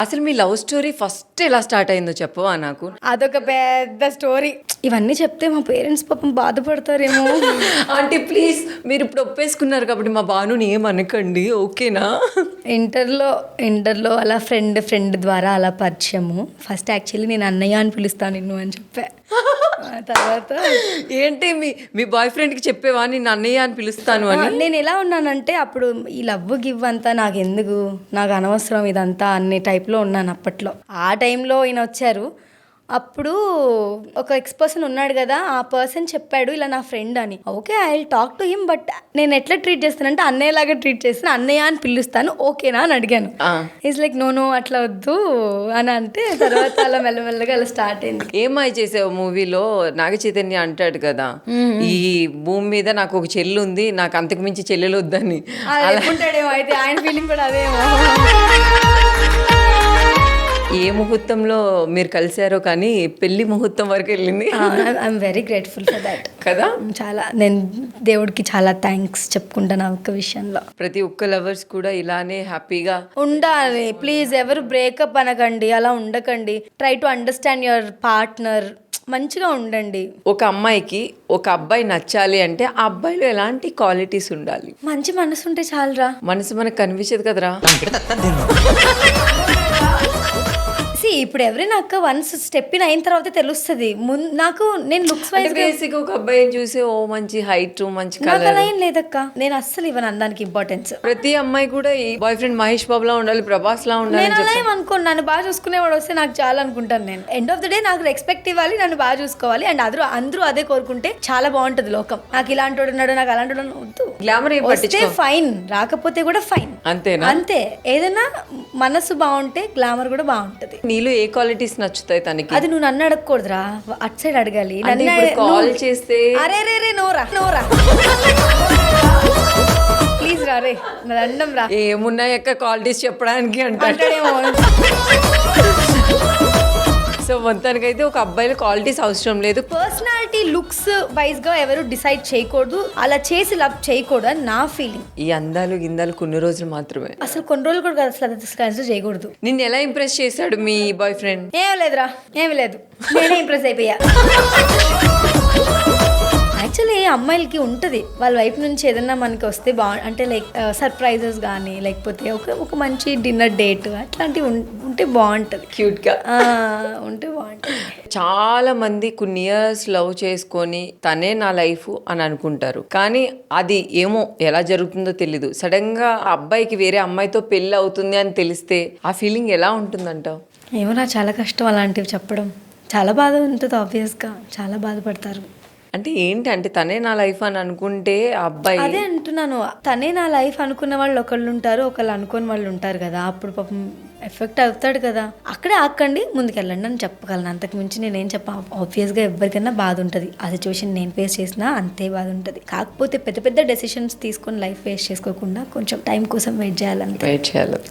అసలు మీ love story first ఎలా start అయిందో చెప్పవా నాకు? అదొక పెద్ద స్టోరీ. ఇవన్నీ చెప్తే మా పేరెంట్స్ పాపం బాధపడతారేమో. ఆంటీ ప్లీజ్, మీరు ఇప్పుడు ఒప్పేసుకున్నారు కాబట్టి మా భానుని ఏమనకండి, ఓకేనా? ఇంటర్లో అలా ఫ్రెండ్ ద్వారా అలా పరిచయము. ఫస్ట్ యాక్చువల్లీ నేను అన్నయ్య అని పిలుస్తాను నిన్ను అని చెప్పా. తర్వాత ఏంటి మీ బాయ్ ఫ్రెండ్కి చెప్పేవా నేను అన్నయ్య అని పిలుస్తాను అని? నేను ఎలా ఉన్నానంటే అప్పుడు ఈ లవ్ గివ్ అంతా నాకు ఎందుకు, నాకు అనవసరం ఇదంతా అనే టైప్లో ఉన్నాను అప్పట్లో. ఆ టైంలో ఈయన వచ్చారు. అప్పుడు ఒక ఎక్స్-పర్సన్ ఉన్నాడు కదా, ఆ పర్సన్ చెప్పాడు ఇలా నా ఫ్రెండ్ అని. Okay, I will talk to him, but నేను ఎట్లా ట్రీట్ చేస్తానంటే అన్నయ్యలాగా ట్రీట్ చేస్తాను, అన్నయ్య అని పిలుస్తాను, ఓకేనా అని అడిగాను. ఈజ్ లైక్ నో అట్లా వద్దు అని అంటే తర్వాత అలా మెల్లమెల్లగా అలా స్టార్ట్ అయింది. ఏమై చేసావు మూవీలో నాగ చైతన్య అంటాడు కదా, ఈ భూమి మీద నాకు ఒక చెల్లి ఉంది, నాకు అంతకు మించి చెల్లెలు వద్దని. అనుకుంటాడేమో, అయితే ఆయన ఫీలింగ్ కూడా అదేమో. ఏ ముహూర్తంలో మీరు కలిసారో కానీ పెళ్లి ముహూర్తం వరకు వెళ్ళింది. I'm very grateful for that కదా. చాలా నేను దేవుడికి చాలా థ్యాంక్స్ చెప్పుకుంటాను ఆ ఒక్క విషయంలో. ప్రతి ఒక్క లవర్స్ కూడా ఇలానే హ్యాపీగా ఉండాలి. ప్లీజ్ ఎవరు బ్రేకప్ అనకండి, అలా ఉండకండి. Try to understand your partner, మంచిగా ఉండండి. ఒక అమ్మాయికి ఒక అబ్బాయి నచ్చాలి అంటే ఆ అబ్బాయిలో ఎలాంటి క్వాలిటీస్ ఉండాలి? మంచి మనసు ఉంటే చాలరా. మనసు మనకు కనిపించదు కదరా. ఇప్పుడు ఎవరైనా అక్క వన్స్ స్టెప్ ఇన్ అయిన తర్వాత తెలుస్తుంది. నాకు నేను లుక్స్ వైజ్ బేసిక్ ఒక అబ్బాయిని చూసి ఓ మంచి హైట్, మంచి నాకు కలర్ అలా ఏం లేదక్క. నేను అస్సలు ఇవ్వను అందానికి ఇంపార్టెన్స్. ప్రతి అమ్మాయి కూడా ఈ బాయ్ ఫ్రెండ్ మహేష్ బాబు లా ఉండాలి, ప్రభాస్ లా ఉండాలి. నేను అలా ఏం అనుకోను. నన్ను బాగా చూసుకునేవాడు వస్తే నాకు చాలా అనుకుంటాను. నేను ఎండ్ ఆఫ్ ద డే నాకు రెస్పెక్ట్ ఇవ్వాలి, నన్ను బాగా చూసుకోవాలి, అండ్ అందరూ అదే కోరుకుంటే చాలా బాగుంటది లోకం. నాకు ఇలాంటి వాడు ఉన్నాడు, నాకు అలాంటి వాడు వద్దు. గ్లామర్ వస్తే ఫైన్, రాకపోతే కూడా ఫైన్, అంతేనా? అంతే. ఏదైనా మనసు బాగుంటే గ్లామర్ కూడా బాగుంటది. నీలో ఏ క్వాలిటీస్ నచ్చుతాయి తనకి? అది నువ్వు నన్ను అడగకూడదురా, అటు సైడ్ అడగాలి. కాల్ చేస్తే అరే రే నోరా ప్లీజ్ రా రే రండం రా. ఏమున్నాయి అక్క క్వాలిటీస్ చెప్పడానికి అంటాడేమో. సో మొత్తానికైతే ఒక అబ్బాయిలో క్వాలిటీస్ అవసరం లేదు. పర్సనాలిటీ లుక్స్ వైజ్ గా ఎవరు డిసైడ్ చేయకూడదు, అలా చేసి లవ్ చేయకూడదు అని నా ఫీలింగ్. ఈ అందాలు గిందాలు కొన్ని రోజులు మాత్రమే, అసలు కొన్ని రోజులు కూడా అసలు కన్సిడర్ చేయకూడదు. నిన్ను ఎలా ఇంప్రెస్ చేశాడు మీ బాయ్ ఫ్రెండ్? ఏం లేదురా, ఏమి లేదు, నేనే ఇంప్రెస్ అయిపోయా. యాక్చువల్లీ అమ్మాయిలకి ఉంటుంది వాళ్ళ వైపు నుంచి ఏదన్నా మనకి వస్తే అంటే లైక్ సర్ప్రైజెస్ కానీ, లేకపోతే ఒక మంచి డిన్నర్ డేట్ అట్లాంటివి ఉంటే బాగుంటుంది, క్యూట్గా ఉంటే బాగుంటుంది. చాలా మంది కొన్ని ఇయర్స్ లవ్ చేసుకొని తనే నా లైఫ్ అని అనుకుంటారు, కానీ అది ఏమో ఎలా జరుగుతుందో తెలీదు. సడన్ గా ఆ అబ్బాయికి వేరే అమ్మాయితో పెళ్ళి అవుతుంది అని తెలిస్తే ఆ ఫీలింగ్ ఎలా ఉంటుందంటావు? ఏమో నా చాలా కష్టం అలాంటివి చెప్పడం. చాలా బాధ ఉంటుంది, ఆబ్వియస్గా చాలా బాధపడతారు. అంటే ఏంటి అంటే తనే నా లైఫ్ అని అనుకుంటే ఆ అబ్బాయి, అదే అంటున్నాను, తనే నా లైఫ్ అనుకున్న వాళ్ళు ఒకళ్ళు ఉంటారు, ఒకళ్ళు అనుకోని వాళ్ళు ఉంటారు కదా. అప్పుడు పాపం ఎఫెక్ట్ అవుతాడు కదా. అక్కడే ఆకండి, ముందుకెళ్ళండి అని చెప్పగలను. అంతకు మించి నేనేం చెప్పా. ఆబ్వియస్గా ఎవరికైనా బాధ ఉంటుంది, ఆ సిచ్యువేషన్ నేను ఫేస్ చేసినా అంతే బాధ ఉంటుంది. కాకపోతే పెద్ద పెద్ద డెసిషన్స్ తీసుకొని లైఫ్ ఫేస్ చేసుకోకుండా కొంచెం టైం కోసం వెయిట్ చేయాలి.